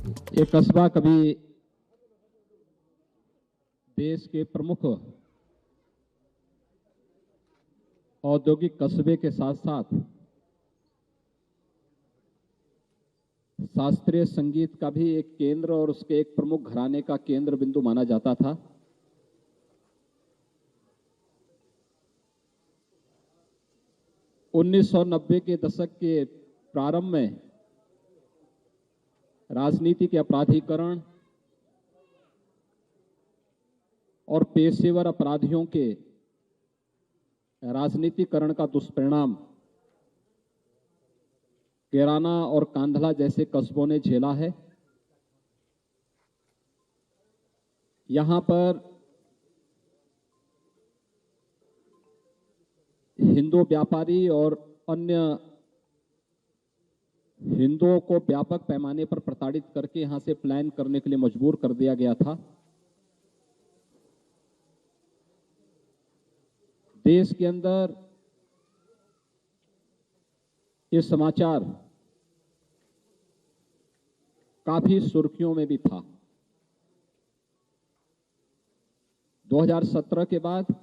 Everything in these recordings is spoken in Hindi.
ये कस्बा कभी देश के प्रमुख औद्योगिक कस्बे के साथ साथ शास्त्रीय संगीत का भी एक केंद्र और उसके एक प्रमुख घराने का केंद्र बिंदु माना जाता था। उन्नीस सौ 90 के दशक के प्रारंभ में राजनीति के अपराधीकरण और पेशेवर अपराधियों के राजनीतिकरण का दुष्परिणाम कैराना और कांधला जैसे कस्बों ने झेला है। यहां पर हिंदू व्यापारी और अन्य हिंदुओं को व्यापक पैमाने पर प्रताड़ित करके यहां से पलायन करने के लिए मजबूर कर दिया गया था। देश के अंदर ये समाचार काफी सुर्खियों में भी था। 2017 के बाद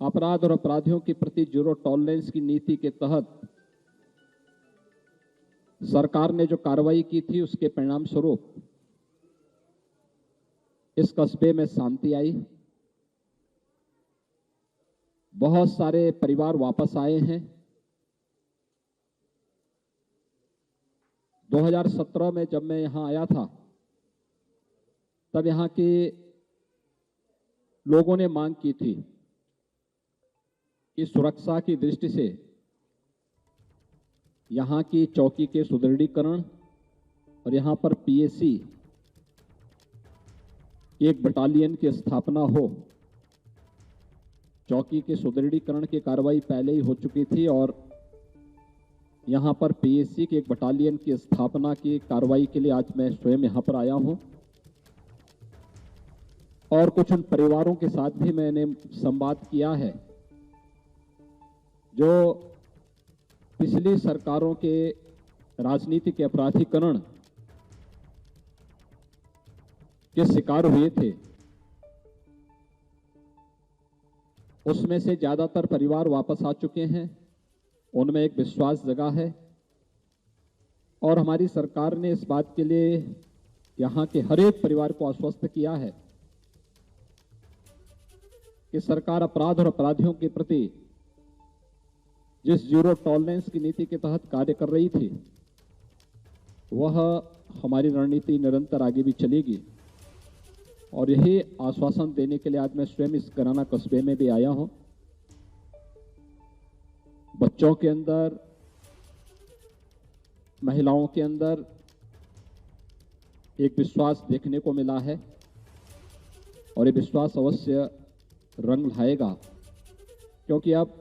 अपराध और अपराधियों के प्रति जीरो टॉलरेंस की नीति के तहत सरकार ने जो कार्रवाई की थी उसके परिणाम स्वरूप इस कस्बे में शांति आई। बहुत सारे परिवार वापस आए हैं। 2017 में जब मैं यहां आया था तब यहां के लोगों ने मांग की थी कि सुरक्षा की दृष्टि से यहां की चौकी के सुदृढ़ीकरण और यहां पर पीएसी एक बटालियन की स्थापना हो। चौकी के सुदृढ़ीकरण की कार्रवाई पहले ही हो चुकी थी और यहां पर पीएसी की एक बटालियन की स्थापना की कार्रवाई के लिए आज मैं स्वयं यहां पर आया हूं और कुछ उन परिवारों के साथ भी मैंने संवाद किया है जो पिछली सरकारों के राजनीतिक अपराधीकरण के शिकार हुए थे। उसमें से ज्यादातर परिवार वापस आ चुके हैं। उनमें एक विश्वास जगा है और हमारी सरकार ने इस बात के लिए यहां के हर एक परिवार को आश्वस्त किया है कि सरकार अपराध और अपराधियों के प्रति जिस जीरो टॉलरेंस की नीति के तहत कार्य कर रही थी वह हमारी रणनीति निरंतर आगे भी चलेगी और यही आश्वासन देने के लिए आज मैं स्वयं इस कैराना कस्बे में भी आया हूं। बच्चों के अंदर, महिलाओं के अंदर एक विश्वास देखने को मिला है और ये विश्वास अवश्य रंग लाएगा, क्योंकि अब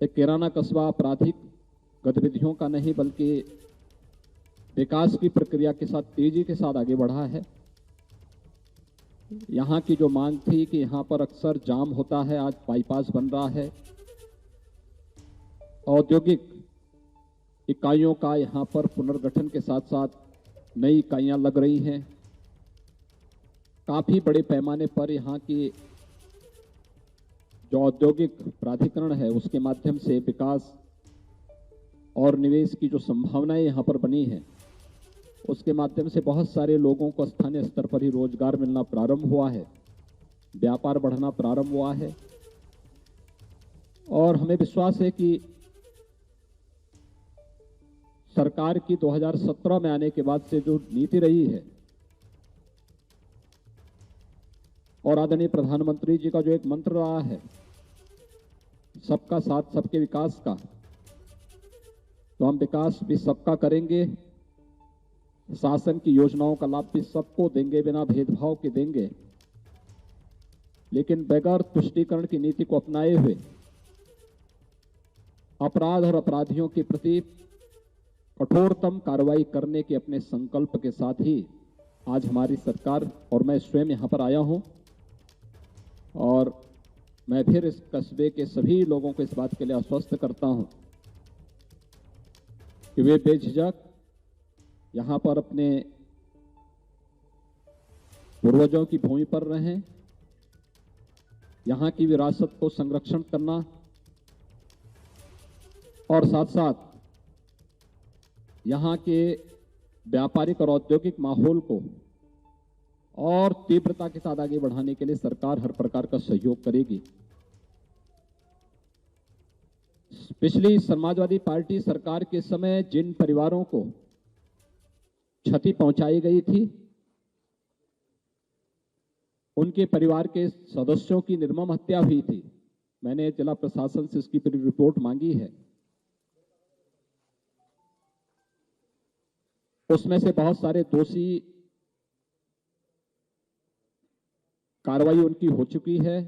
एक कैराना कस्बा आपराधिक गतिविधियों का नहीं बल्कि विकास की प्रक्रिया के साथ तेजी के साथ आगे बढ़ा है। यहां की जो मांग थी कि यहां पर अक्सर जाम होता है, आज बाईपास बन रहा है। औद्योगिक इकाइयों का यहां पर पुनर्गठन के साथ साथ नई इकाइयां लग रही हैं। काफी बड़े पैमाने पर यहां की जो औद्योगिक प्राधिकरण है उसके माध्यम से विकास और निवेश की जो संभावनाएं यहां पर बनी है उसके माध्यम से बहुत सारे लोगों को स्थानीय स्तर पर ही रोजगार मिलना प्रारंभ हुआ है, व्यापार बढ़ना प्रारंभ हुआ है और हमें विश्वास है कि सरकार की 2017 में आने के बाद से जो नीति रही है और आदरणीय प्रधानमंत्री जी का जो एक मंत्र रहा है सबका साथ सबके विकास का, तो हम विकास भी सबका करेंगे, शासन की योजनाओं का लाभ भी सबको देंगे, बिना भेदभाव के देंगे, लेकिन बगैर तुष्टीकरण की नीति को अपनाए हुए अपराध और अपराधियों के प्रति कठोरतम कार्रवाई करने के अपने संकल्प के साथ ही आज हमारी सरकार और मैं स्वयं यहां पर आया हूं और मैं फिर इस कस्बे के सभी लोगों को इस बात के लिए आश्वस्त करता हूं कि वे बेझिझक यहाँ पर अपने पूर्वजों की भूमि पर रहें, यहाँ की विरासत को संरक्षण करना और साथ साथ यहाँ के व्यापारिक और औद्योगिक माहौल को और तीव्रता के साथ आगे बढ़ाने के लिए सरकार हर प्रकार का सहयोग करेगी। पिछली समाजवादी पार्टी सरकार के समय जिन परिवारों को क्षति पहुंचाई गई थी, उनके परिवार के सदस्यों की निर्मम हत्या हुई थी। मैंने जिला प्रशासन से इसकी पूरी रिपोर्ट मांगी है। उसमें से बहुत सारे दोषी कार्रवाई उनकी हो चुकी है।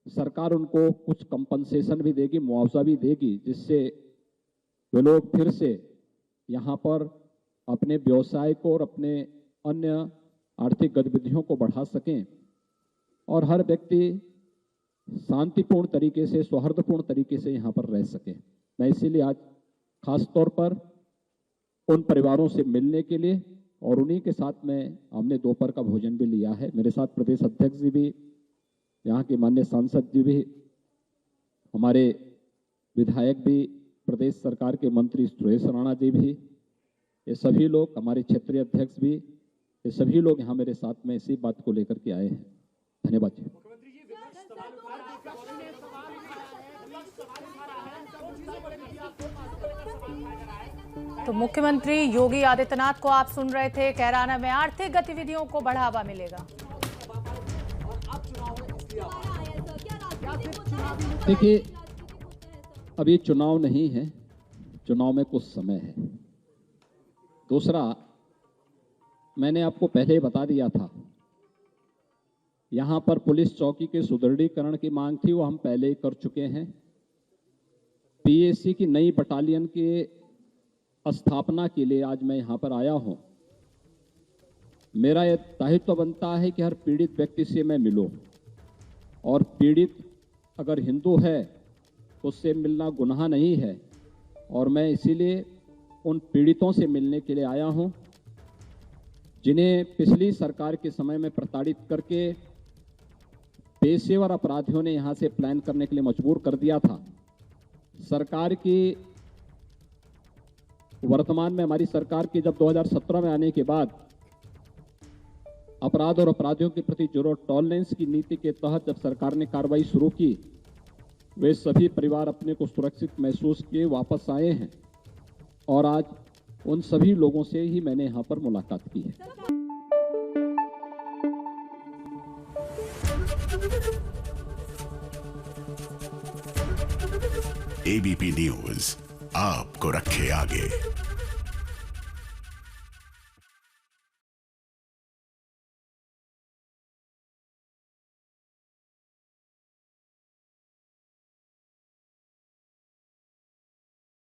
सरकार उनको कुछ कंपनसेशन भी देगी, मुआवजा भी देगी, जिससे वे लोग फिर से यहाँ पर अपने व्यवसाय को और अपने अन्य आर्थिक गतिविधियों को बढ़ा सकें और हर व्यक्ति शांतिपूर्ण तरीके से, सौहार्दपूर्ण तरीके से यहाँ पर रह सके। मैं इसीलिए आज खास तौर पर उन परिवारों से मिलने के लिए और उन्हीं के साथ में हमने दोपहर का भोजन भी लिया है। मेरे साथ प्रदेश अध्यक्ष जी भी, यहाँ के माननीय सांसद जी भी, हमारे विधायक भी, प्रदेश सरकार के मंत्री सुरेश राणा जी भी, ये सभी लोग, हमारे क्षेत्रीय अध्यक्ष भी, ये सभी लोग यहाँ मेरे साथ में इसी बात को लेकर के आए हैं। धन्यवाद जी। तो मुख्यमंत्री योगी आदित्यनाथ को आप सुन रहे थे। कैराना में आर्थिक गतिविधियों को बढ़ावा मिलेगा। देखिए, अभी चुनाव नहीं है, चुनाव में कुछ समय है। दूसरा, मैंने आपको पहले ही बता दिया था, यहां पर पुलिस चौकी के सुदृढ़ीकरण की मांग थी, वो हम पहले ही कर चुके हैं। पीएसी की नई बटालियन के स्थापना के लिए आज मैं यहां पर आया हूं। मेरा यह दायित्व बनता है कि हर पीड़ित व्यक्ति से मैं मिलूं, और पीड़ित अगर हिंदू है तो उससे मिलना गुनाह नहीं है, और मैं इसीलिए उन पीड़ितों से मिलने के लिए आया हूं जिन्हें पिछली सरकार के समय में प्रताड़ित करके पेशेवर अपराधियों ने यहां से प्लान करने के लिए मजबूर कर दिया था। सरकार की वर्तमान में, हमारी सरकार की जब 2017 में आने के बाद अपराध और अपराधियों के प्रति जीरो टॉलरेंस की नीति के तहत जब सरकार ने कार्रवाई शुरू की, वे सभी परिवार अपने को सुरक्षित महसूस किए वापस आए हैं, और आज उन सभी लोगों से ही मैंने यहां पर मुलाकात की है। एबीपी न्यूज आपको रखे आगे।